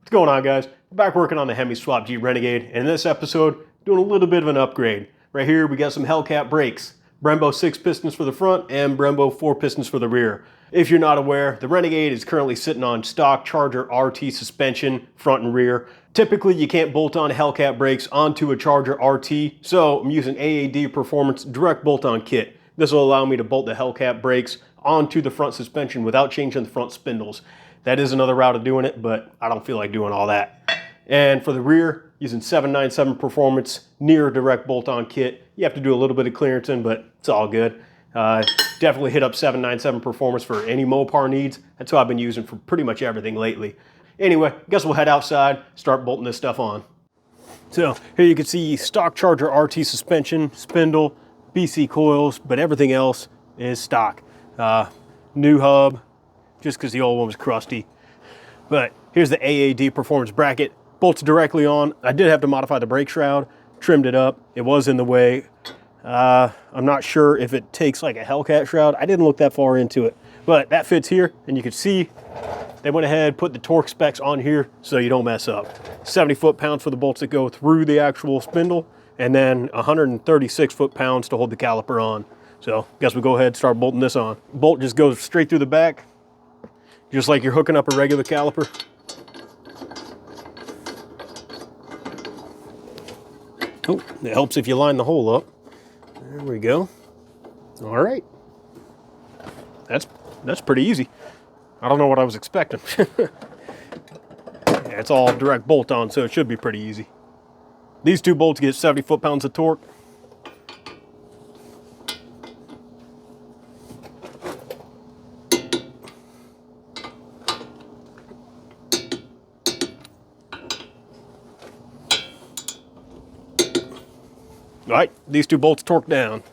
What's going on, guys? Back working on the Hemi Swap Jeep Renegade, and in this episode, doing a little bit of an upgrade. Right here, we got some Hellcat brakes. Brembo 6 pistons for the front and Brembo 4 pistons for the rear. If you're not aware, the Renegade is currently sitting on stock Charger RT suspension, front and rear. Typically, you can't bolt on Hellcat brakes onto a Charger RT, so I'm using AAD Performance direct bolt-on kit. This will allow me to bolt the Hellcat brakes onto the front suspension without changing the front spindles. That is another route of doing it, but I don't feel like doing all that. And for the rear, using 797 Performance near direct bolt-on kit. You have to do a little bit of clearancing, but it's all good. Definitely hit up 797 Performance for any Mopar needs. That's what I've been using for pretty much everything lately. Anyway, I guess we'll head outside, start bolting this stuff on. So here you can see stock Charger RT suspension, spindle, BC coils, but everything else is stock. New hub, just because the old one was crusty. But here's the AAD Performance bracket. Bolts directly on. I did have to modify the brake shroud, trimmed it up. It was in the way. I'm not sure if it takes like a Hellcat shroud. I didn't look that far into it, but that fits here. And you can see they went ahead, put the torque specs on here so you don't mess up. 70 foot-pounds for the bolts that go through the actual spindle, and then 136 foot-pounds to hold the caliper on. So I guess we'll go ahead and start bolting this on. Bolt just goes straight through the back, just like you're hooking up a regular caliper. Oh, it helps if you line the hole up. There we go. All right. That's pretty easy. I don't know what I was expecting. Yeah, it's all direct bolt on, so it should be pretty easy. These two bolts get 70 foot-pounds of torque. All right, these two bolts torque down.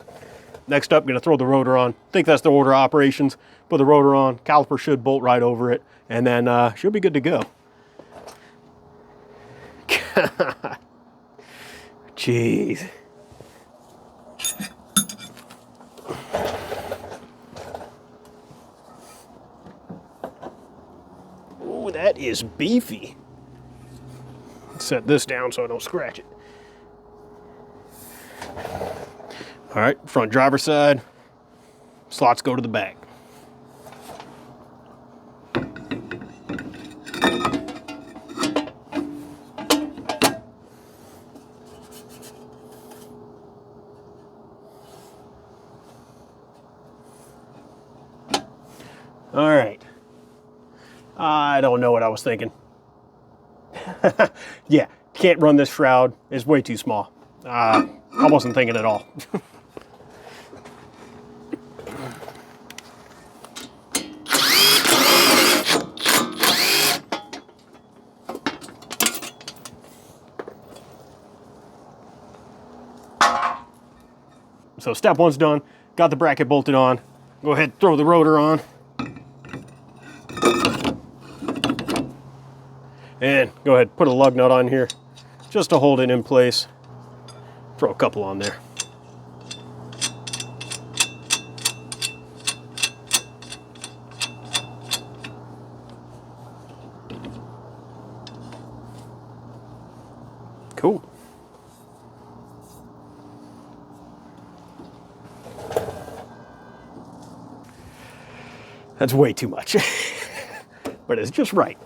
Next up, I'm gonna throw the rotor on. I think that's the order of operations. Put the rotor on, caliper should bolt right over it, and then should be good to go. Jeez. Oh, that is beefy. Set this down so I don't scratch it. All right, front driver's side, slots go to the back. All right, I don't know what I was thinking. Yeah, can't run this shroud, it's way too small. I wasn't thinking at all. So step one's done, got the bracket bolted on. Go ahead, throw the rotor on. And go ahead, put a lug nut on here just to hold it in place. Throw a couple on there. Cool. That's way too much, but it's just right.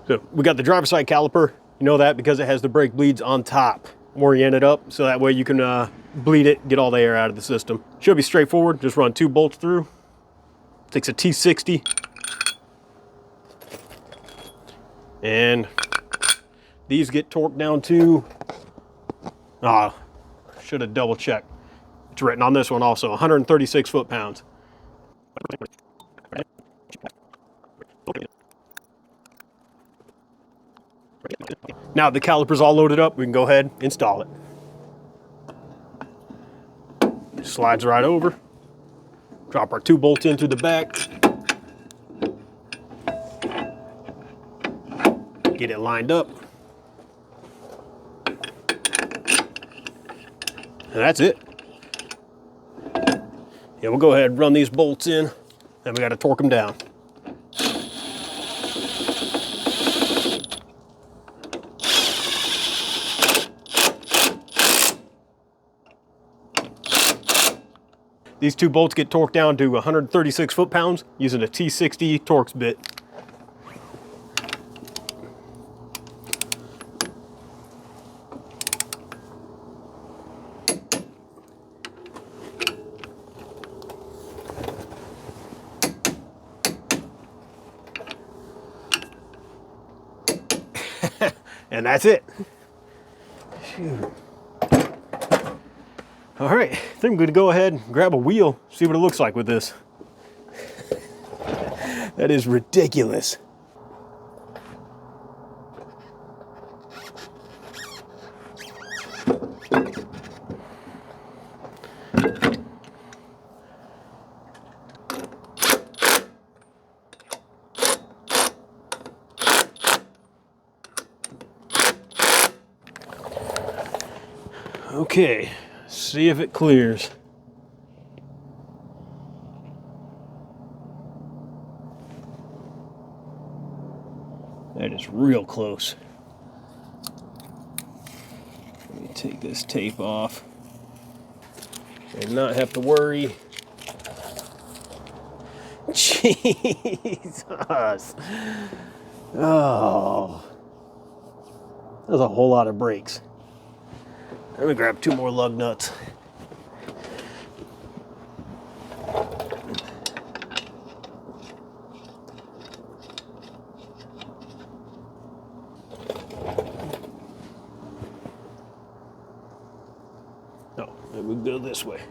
So we got the driver's side caliper. You know that because it has the brake bleeds on top. Orient it up so that way you can bleed it, get all the air out of the system. Should be straightforward. Just run 2 bolts through. Takes a T60. And these get torqued down to, should have double checked. It's written on this one also, 136 foot-pounds. Now the caliper's all loaded up, we can go ahead and install it. Slides right over. Drop our 2 bolts in through the back. Get it lined up. And that's it. Yeah, we'll go ahead and run these bolts in, then we got to torque them down. These two bolts get torqued down to 136 foot-pounds using a T60 Torx bit. And that's it. Shoot. All right, I think I'm gonna go ahead and grab a wheel, see what it looks like with this. That is ridiculous. Okay, see if it clears. That is real close. Let me take this tape off and not have to worry. Jesus. Oh. That's a whole lot of brakes. Let me grab 2 more lug nuts. No, it would go this way.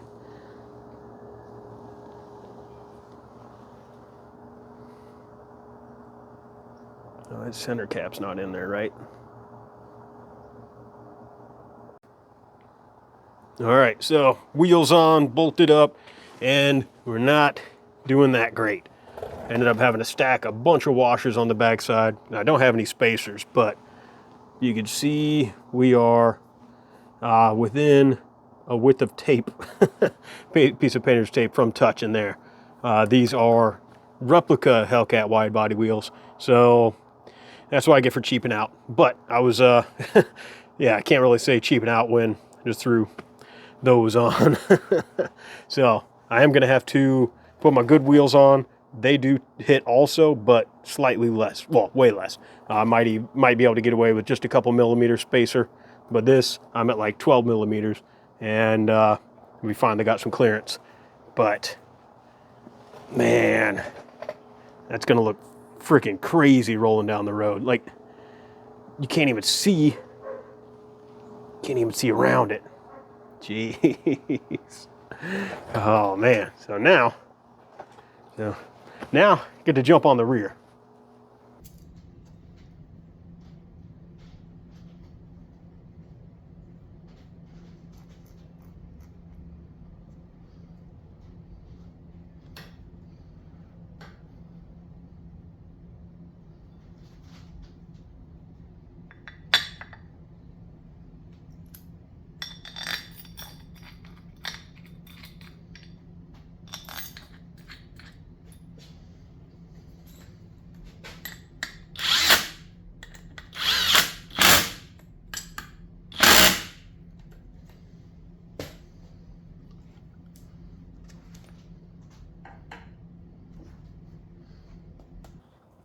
Oh, that center cap's not in there, right? All right, so wheels on, bolted up, and we're not doing that great. Ended up having to stack a bunch of washers on the backside. Now, I don't have any spacers, but you can see we are within a width of tape, piece of painter's tape from touching there. These are replica Hellcat wide body wheels, so that's what I get for cheaping out. But I was, yeah, I can't really say cheaping out when I just threw those on. So I am gonna have to put my good wheels on. They do hit also, but slightly less, well, way less. I might be able to get away with just a couple millimeter spacer, but this I'm at like 12 millimeters, and we finally got some clearance. But man, that's gonna look freaking crazy rolling down the road. Like, you can't even see around it. Jeez. Oh man. So now get to jump on the rear.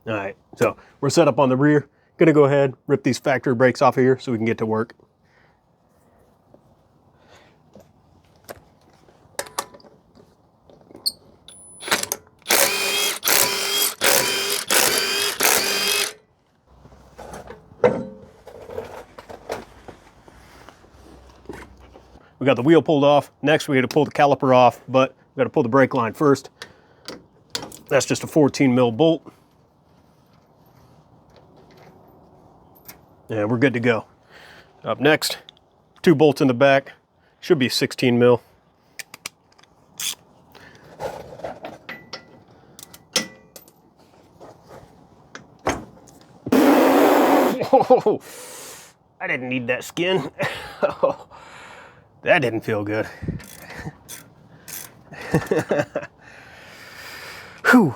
All right, so we're set up on the rear. Gonna go ahead, rip these factory brakes off of here so we can get to work. We got the wheel pulled off. Next, we got to pull the caliper off, but we got to pull the brake line first. That's just a 14 mil bolt. And we're good to go. Up next, 2 bolts in the back. Should be 16 mil. Whoa, I didn't need that skin. That didn't feel good. Whew.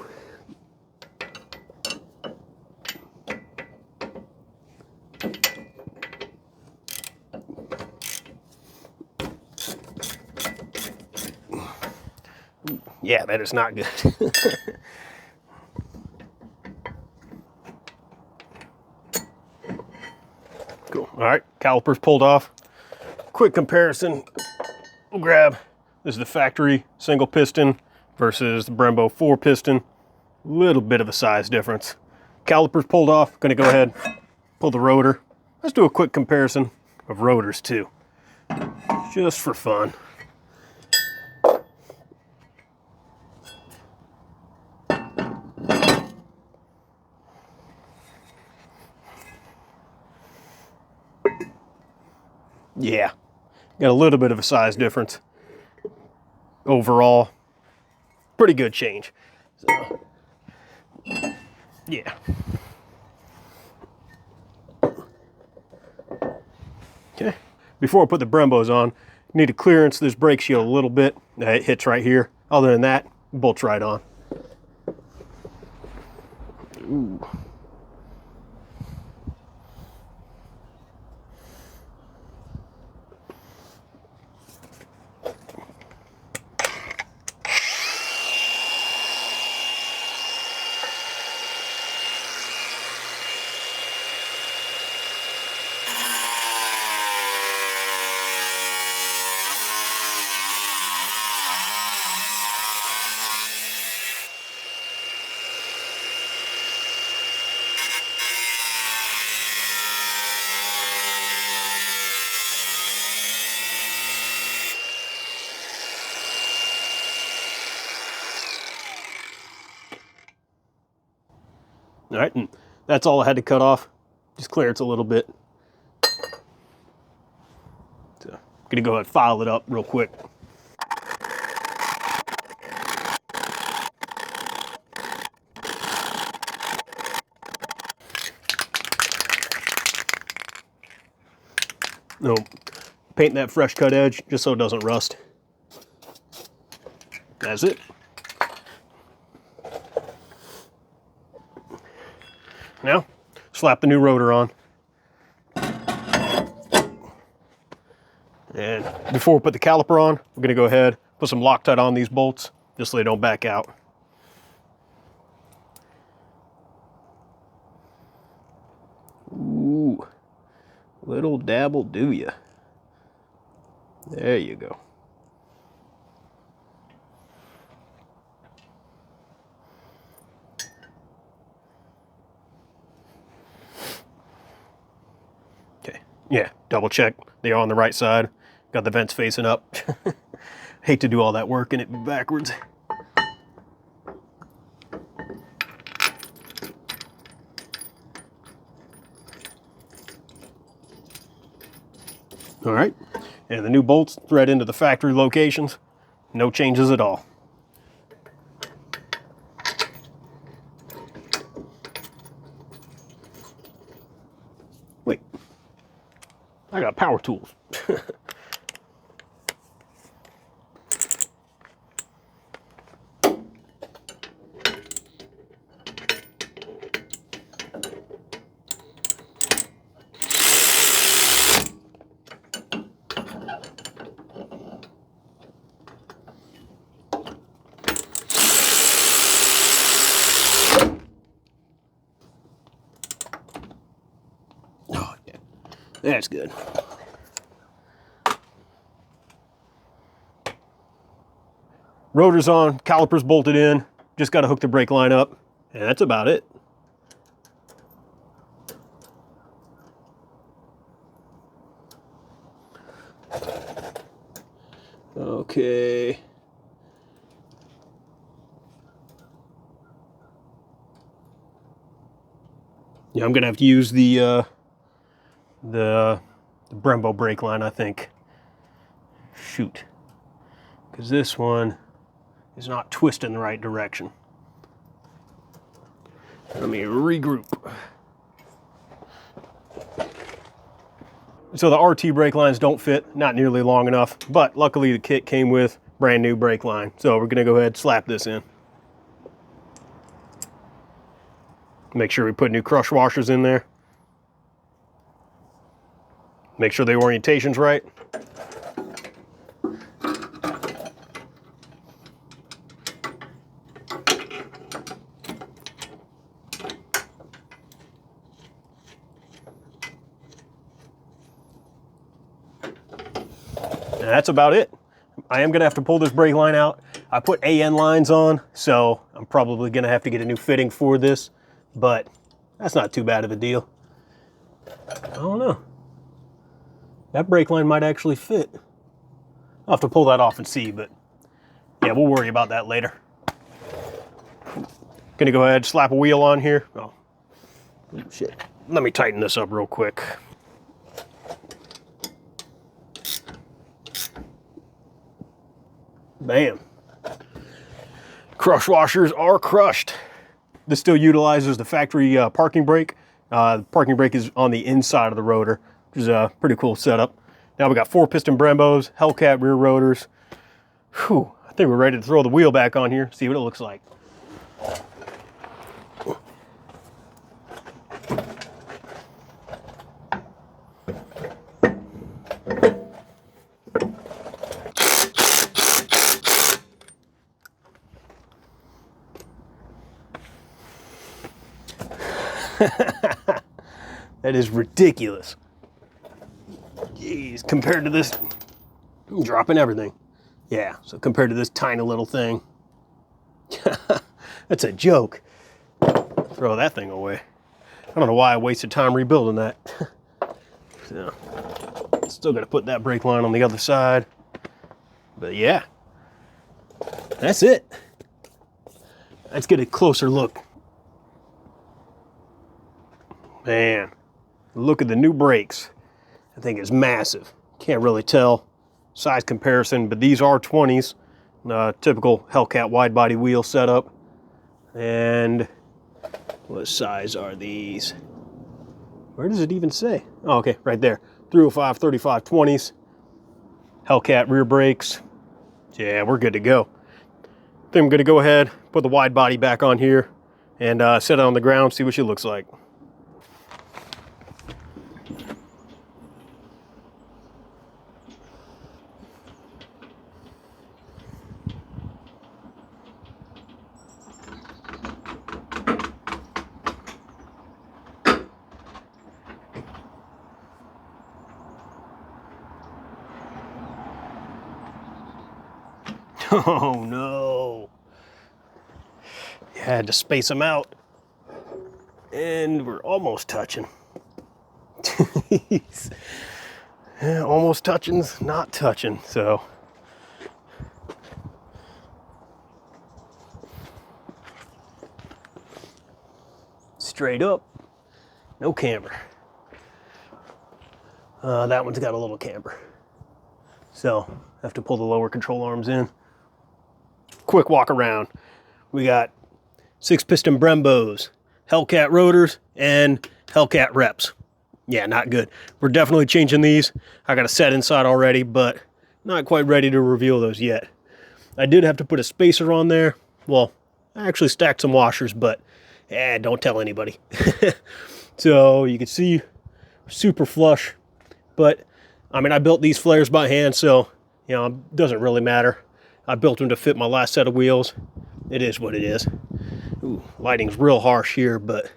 Yeah, that is not good. Cool. All right, calipers pulled off. Quick comparison. We'll grab, this is the factory single piston versus the Brembo 4 piston. Little bit of a size difference. Calipers pulled off. Gonna go ahead, pull the rotor. Let's do a quick comparison of rotors too, just for fun. Yeah, got a little bit of a size difference. Overall, pretty good change. So, yeah. Okay, before I put the Brembos on, need to clearance this brake shield a little bit. It hits right here. Other than that, bolts right on. Ooh. All right, and that's all I had to cut off. Just clearance a little bit. So, gonna go ahead and file it up real quick. No, painting that fresh cut edge just so it doesn't rust. That's it. Now, slap the new rotor on. And before we put the caliper on, we're gonna go ahead, put some Loctite on these bolts, just so they don't back out. Ooh, little dabble do ya. There you go. Okay, yeah, double check. They are on the right side. Got the vents facing up. Hate to do all that work and it be backwards. All right, and the new bolts thread into the factory locations. No changes at all. Wait, I got power tools. Oh, yeah. That's good. Rotor's on, calipers bolted in, just got to hook the brake line up, and that's about it. Okay. Yeah, I'm gonna have to use the Brembo brake line, I think. Shoot, because this one is not twisting the right direction. Let me regroup. So the RT brake lines don't fit, not nearly long enough, but luckily the kit came with brand new brake line. So we're gonna go ahead and slap this in. Make sure we put new crush washers in there. Make sure the orientation's right. And that's about it. I am gonna have to pull this brake line out. I put AN lines on, so I'm probably gonna have to get a new fitting for this, but that's not too bad of a deal. I don't know. That brake line might actually fit. I'll have to pull that off and see, but yeah, we'll worry about that later. Gonna go ahead, slap a wheel on here. Oh, shit. Let me tighten this up real quick. Bam. Crush washers are crushed. This still utilizes the factory parking brake. The parking brake is on the inside of the rotor, which is a pretty cool setup. Now we got 4-piston Brembos, Hellcat rear rotors. Whew, I think we're ready to throw the wheel back on here, see what it looks like. That is ridiculous. Jeez, compared to this, I'm dropping everything. Yeah, so compared to this tiny little thing, that's a joke. Throw that thing away. I don't know why I wasted time rebuilding that. So, still got to put that brake line on the other side. But yeah, that's it. Let's get a closer look. Man, look at the new brakes. I think it's massive. Can't really tell size comparison, but these are 20s. Typical Hellcat wide body wheel setup. And what size are these? Where does it even say? Oh, okay, right there. 305, 35, 20s. Hellcat rear brakes. Yeah, we're good to go. I think I'm gonna go ahead, put the wide body back on here, and set it on the ground, see what she looks like. Oh no. You had to space them out. And we're almost touching. Yeah, almost touching's not touching, so. Straight up, no camber. That one's got a little camber. So, have to pull the lower control arms in. Quick walk around. We got 6-piston Brembos, Hellcat rotors, and Hellcat reps. Yeah, not good. We're definitely changing these. I got a set inside already, but not quite ready to reveal those yet. I did have to put a spacer on there. Well, I actually stacked some washers, but don't tell anybody. So you can see super flush, but I mean, I built these flares by hand, so you know, it doesn't really matter. I built them to fit my last set of wheels. It is what it is. Ooh, lighting's real harsh here, but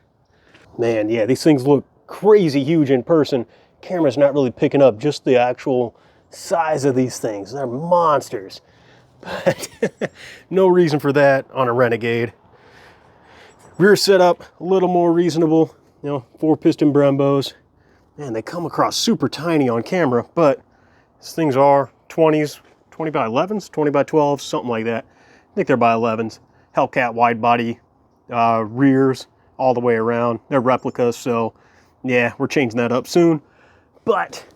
man, yeah, these things look crazy huge in person. Camera's not really picking up just the actual size of these things. They're monsters. But no reason for that on a Renegade. Rear setup, a little more reasonable. You know, 4-piston Brembos. Man, they come across super tiny on camera, but these things are 20s, 20 by 11s, 20 by 12s, something like that. I think they're by 11s. Hellcat wide body rears all the way around. They're replicas, so yeah, we're changing that up soon. But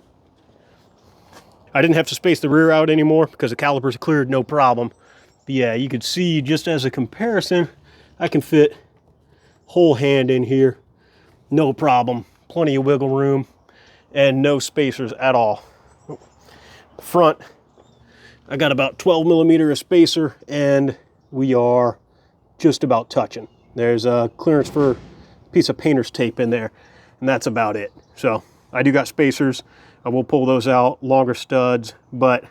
I didn't have to space the rear out anymore because the calipers cleared, no problem. But yeah, you could see just as a comparison, I can fit whole hand in here, no problem. Plenty of wiggle room and no spacers at all. Front, I got about 12 millimeter of spacer and we are just about touching. There's a clearance for a piece of painter's tape in there, and that's about it. So I do got spacers. I will pull those out, longer studs, but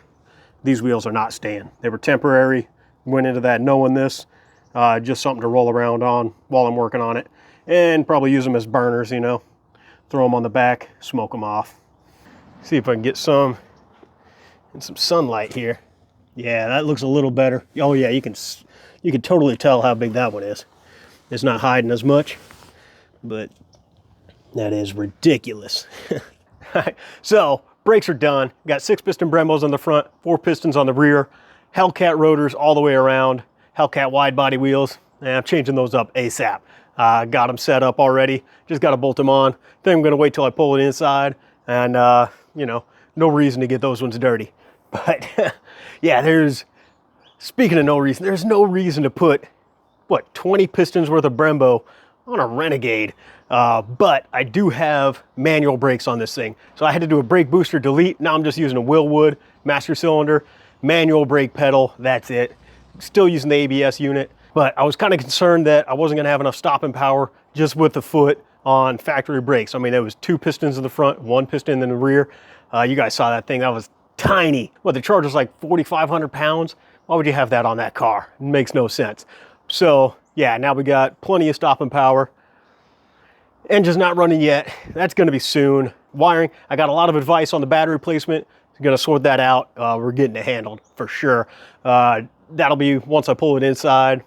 these wheels are not staying. They were temporary. Went into that knowing this, just something to roll around on while I'm working on it, and probably use them as burners, you know. Throw them on the back, smoke them off. See if I can get some in some sunlight here. Yeah, that looks a little better. Oh yeah, you can totally tell how big that one is. It's not hiding as much, but that is ridiculous. So, brakes are done. Got 6 piston Brembos on the front, 4 pistons on the rear, Hellcat rotors all the way around, Hellcat wide body wheels. And I'm changing those up ASAP. Got them set up already. Just got to bolt them on. Then I'm going to wait till I pull it inside. And, you know, no reason to get those ones dirty. But, yeah, speaking of no reason, there's no reason to put, what, 20 pistons worth of Brembo on a Renegade. But I do have manual brakes on this thing. So I had to do a brake booster delete. Now I'm just using a Wilwood master cylinder, manual brake pedal, that's it. Still using the ABS unit. But I was kind of concerned that I wasn't gonna have enough stopping power just with the foot on factory brakes. I mean, there was 2 pistons in the front, 1 piston in the rear. You guys saw that thing, that was tiny. Well, the Charger's like 4,500 pounds. Why would you have that on that car? It makes no sense. So yeah, now we got plenty of stopping power. Engine's not running yet. That's gonna be soon. Wiring, I got a lot of advice on the battery placement. Gonna sort that out. We're getting it handled for sure. That'll be once I pull it inside,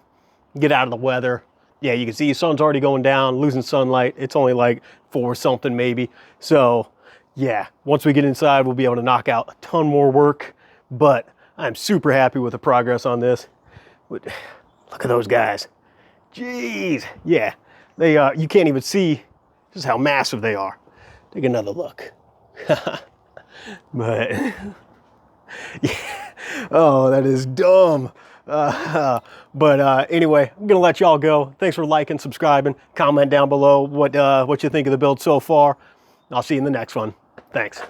get out of the weather. Yeah, you can see the sun's already going down, losing sunlight. It's only like 4 something maybe. So yeah, once we get inside, we'll be able to knock out a ton more work, but I'm super happy with the progress on this. Look at those guys. Jeez, yeah. They, you can't even see just how massive they are. Take another look. But, yeah, oh, that is dumb. Anyway, I'm gonna let y'all go. Thanks for liking, subscribing, comment down below what you think of the build so far. I'll see you in the next one. Thanks.